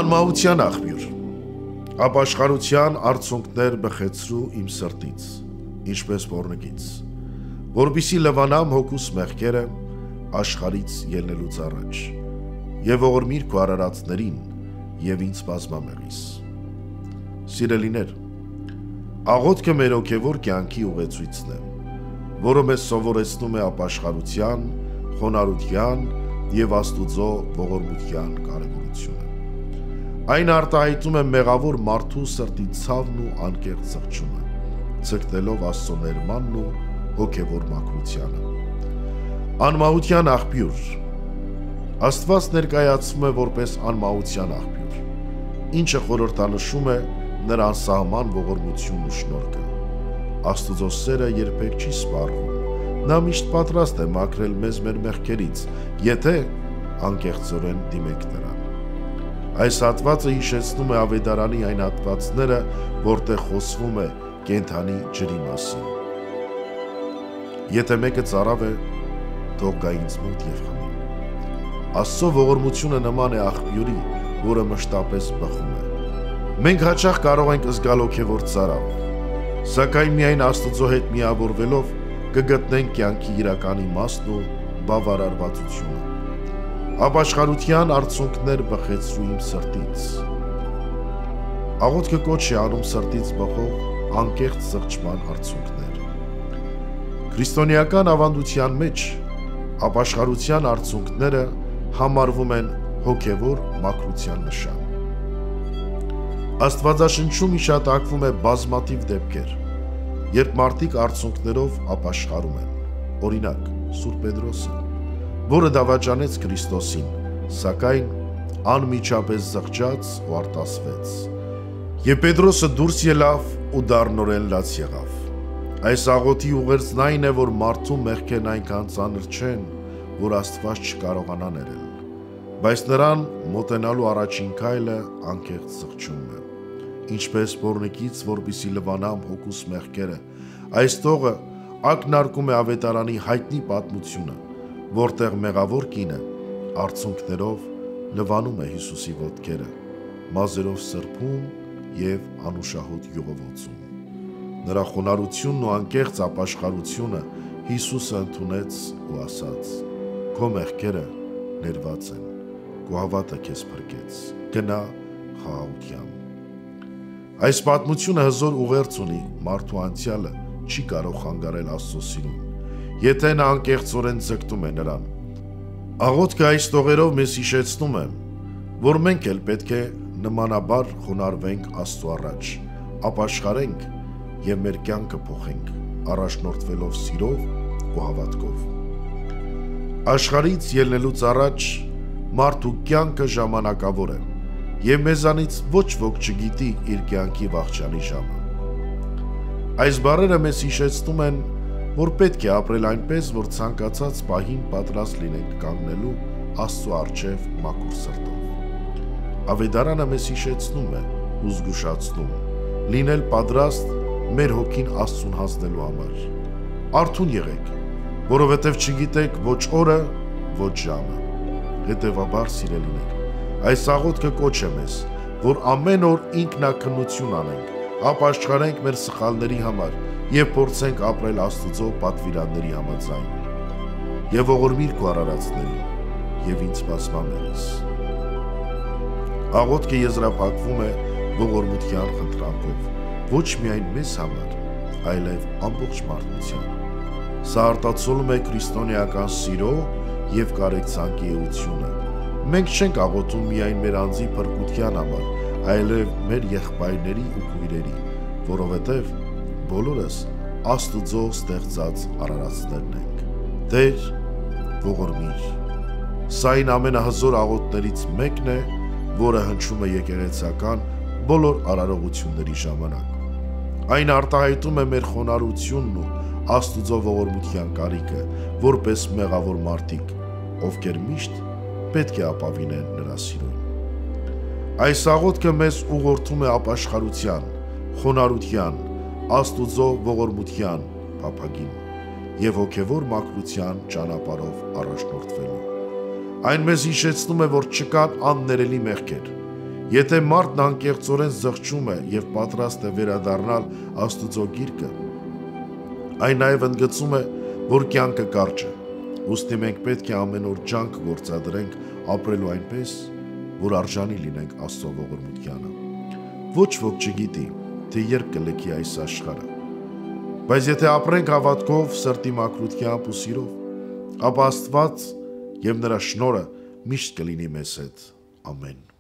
Անմահության աղբյուր, ապաշխարության արցունքներ բխեցրու իմ սրտից, ինչպես բորնիկից, որպիսի լվանամ հոգուս մեղքերը աշխարից ելնելուց առաջ, և ողորմիր քո արարածներին և ինձ բազմամեղիս։ Սիրելիներ, աղոթքը մեր հոգևոր կյանքի ուղեցույցն է, որը մեզ սովորեցնում է ապաշխարության, խոնարհության և Աստուծո ողորմության կարևորությունը։ Այն արտահայտում է մեղավոր մարդու սրտի ցավն ու անկեղծ զղջումը, ցկտելով Աստծո ներմանն ու հոգևոր մաքրությանը։ Անմահության աղբյուր, Աստված ներկայացվում է որպես անմահության աղբյուր, ինչը խորհրդանշում է նրա անսահման ողորմությունն ու շնորհքը։ Աստուծո սերը երբեք չի սպառվում, նա միշտ պատրաստ է մաքրել մեզ մեր մեղքերից, եթե անկեղծորեն դիմենք նրան։ Այս հատվածը հիշեցնում է Ավետարանի այն հատվածները, որտեղ խոսվում է կենդանի ջրի մասին։ Եթե մեկը ծարավ է, թող գա ինձ մոտ և խմի։ Աստծո ողորմությունը նման է աղբյուրի, որը մշտապես բխում է։ Մենք հաճախ կարող ենք զգալ հոգևոր ծարավ, սակայն միայն Աստծո հետ միավորվելով կգտնենք կյանքի իրական իմաստն ու բավարարվածությունը։ Ապաշխարության արցունքներ բխեցրու իմ սրտից։ Աղոթքը կոչ է անում սրտից բխող անկեղծ զղջման արցունքներ։ Քրիստոնեական ավանդության մեջ ապաշխարության արցունքները համարվում են հոգևոր մաքրության նշան։ Աստվածաշնչում հիշատակվում է բազմաթիվ դեպքեր, երբ մարդիկ արցունքներով ապաշխարում են, օրինակ Սուրբ Պետրոսը, որը դավաճանեց Քրիստոսին, սակայն անմիջապես զղջաց ու արտասվեց, և Պետրոսը դուրս ելավ ու դառնորեն լաց եղավ։ Այս աղոթի ուղերձն այն է, որ մարդու մեղքերն այնքան ծանր չեն, որ Աստված չկարողանա ներել, բայց նրան մոտենալու առաջին քայլը անկեղծ զղջումն է, ինչպես բորնիկից, որպիսի լվանամ հոգուս մեղքերը։ Այս տողը ակնարկում է Ավետարանի հայտնի պատմությունը, որտեղ մեղավոր կինը արցունքներով լվանում է Հիսուսի ոտքերը, մազերով սրբում և անուշահոտ յուղովոցում։ Նրա խոնարհությունն ու անկեղծ ապաշխարությունը Հիսուսը ընդունեց ու ասաց. «Քո մեղքերը ներված են, քո հավատը քեզ փրկեց, գնա խաղաղությամբ»։ Այս պատմությունը հզոր ուղերձ ունի մարդու անցյալը չի կարող խանգարել Աստծո սիրուն, եթե նա անկեղծորեն ձգտում է նրան։ Աղոթքը այս տողերով մեզ հիշեցնում է, որ մենք էլ պետք է նմանաբար խոնարհվենք Աստծո առաջ, ապաշխարենք և մեր կյանքը փոխենք, առաջնորդվելով սիրով ու հավատքով։ Աշխարհից ելնելուց առաջ մարդու կյանքը ժամանակավոր է, և մեզանից ոչ ոք չգիտի իր կյանքի վախճանի ժամը։ Այս բառերը մեզ հիշեցնում են, որ պետք է ապրել այնպես, որ ցանկացած պահին պատրաստ լինենք կանգնելու Աստծո առջև մաքուր սրտով։ Ավետարանը մեզ հիշեցնում է ու զգուշացնում լինել պատրաստ մեր հոգին Աստծուն հանձնելու համար։ Արթուն եղեք, որովհետև չգիտեք ոչ օրը, ոչ ժամը։ Հետևաբար, սիրելիներ, այս աղոթքը կոչ է մեզ, որ ամեն օր ինքնակնություն անենք, ապաշխարենք մեր սխալների համար և փորձենք ապրել Աստուծո պատվիրանների համաձայն։ Եվ ողորմիր քո արարածներին և ինձ բազմամեղիս։ Աղոթքը եզրափակվում է ողորմության խնդրանքով, ոչ միայն մեզ համար, այլև ամբողջ մարդկության։ Սա արտացոլում է քրիստոնեական սիրո և կարեկցանքի էությունը։ Մենք չենք աղոթում միայն մեր անձի փրկության համար, այլև մեր եղբայրների ու քույրերի, որովհետև բոլորս Աստուծո ստեղծած արարածներն ենք։ Տեր, ողորմիր։ Սա այն ամենահզոր աղոթներից մեկն է, որը հնչում է եկեղեցական բոլոր արարողությունների ժամանակ։ Այն արտահայտում է մեր խոնարհությունն ու Աստուծո ողորմության կարիքը, որպես մեղավոր մարդիկ, ովքեր միշտ պետք է ապավինեն նրա սիրուն։ Այս աղոթքը մեզ ուղղորդում է ապաշխարության, խոնարհության, Աստուծո ողորմության փափագին և հոգևոր մաքրության ճանապարհով առաջնորդվելու։ Այն մեզ հիշեցնում է, որ չկան աններելի մեղքեր, Եթե մարդն անկեղծորեն զղջում է եւ պատրաստ է վերադառնալ Աստուծո գիրկը, այն նաև ընդգծում է, որ կյանքը կարճ է, ուստի մենք պետք է ամեն օր ջանք գործադրենք ապրելու այնպես, որ արժանի լինենք Աստծո ողորմությանը։ Ոչ ոք չգիտի, թե երբ կլքի այս աշխարհը, բայց եթե ապրենք հավատքով, սրտի մաքրությամբ ու սիրով, ապա Աստված եւ նրա շնորհը միշտ կլինի մեզ հետ։ Ամեն։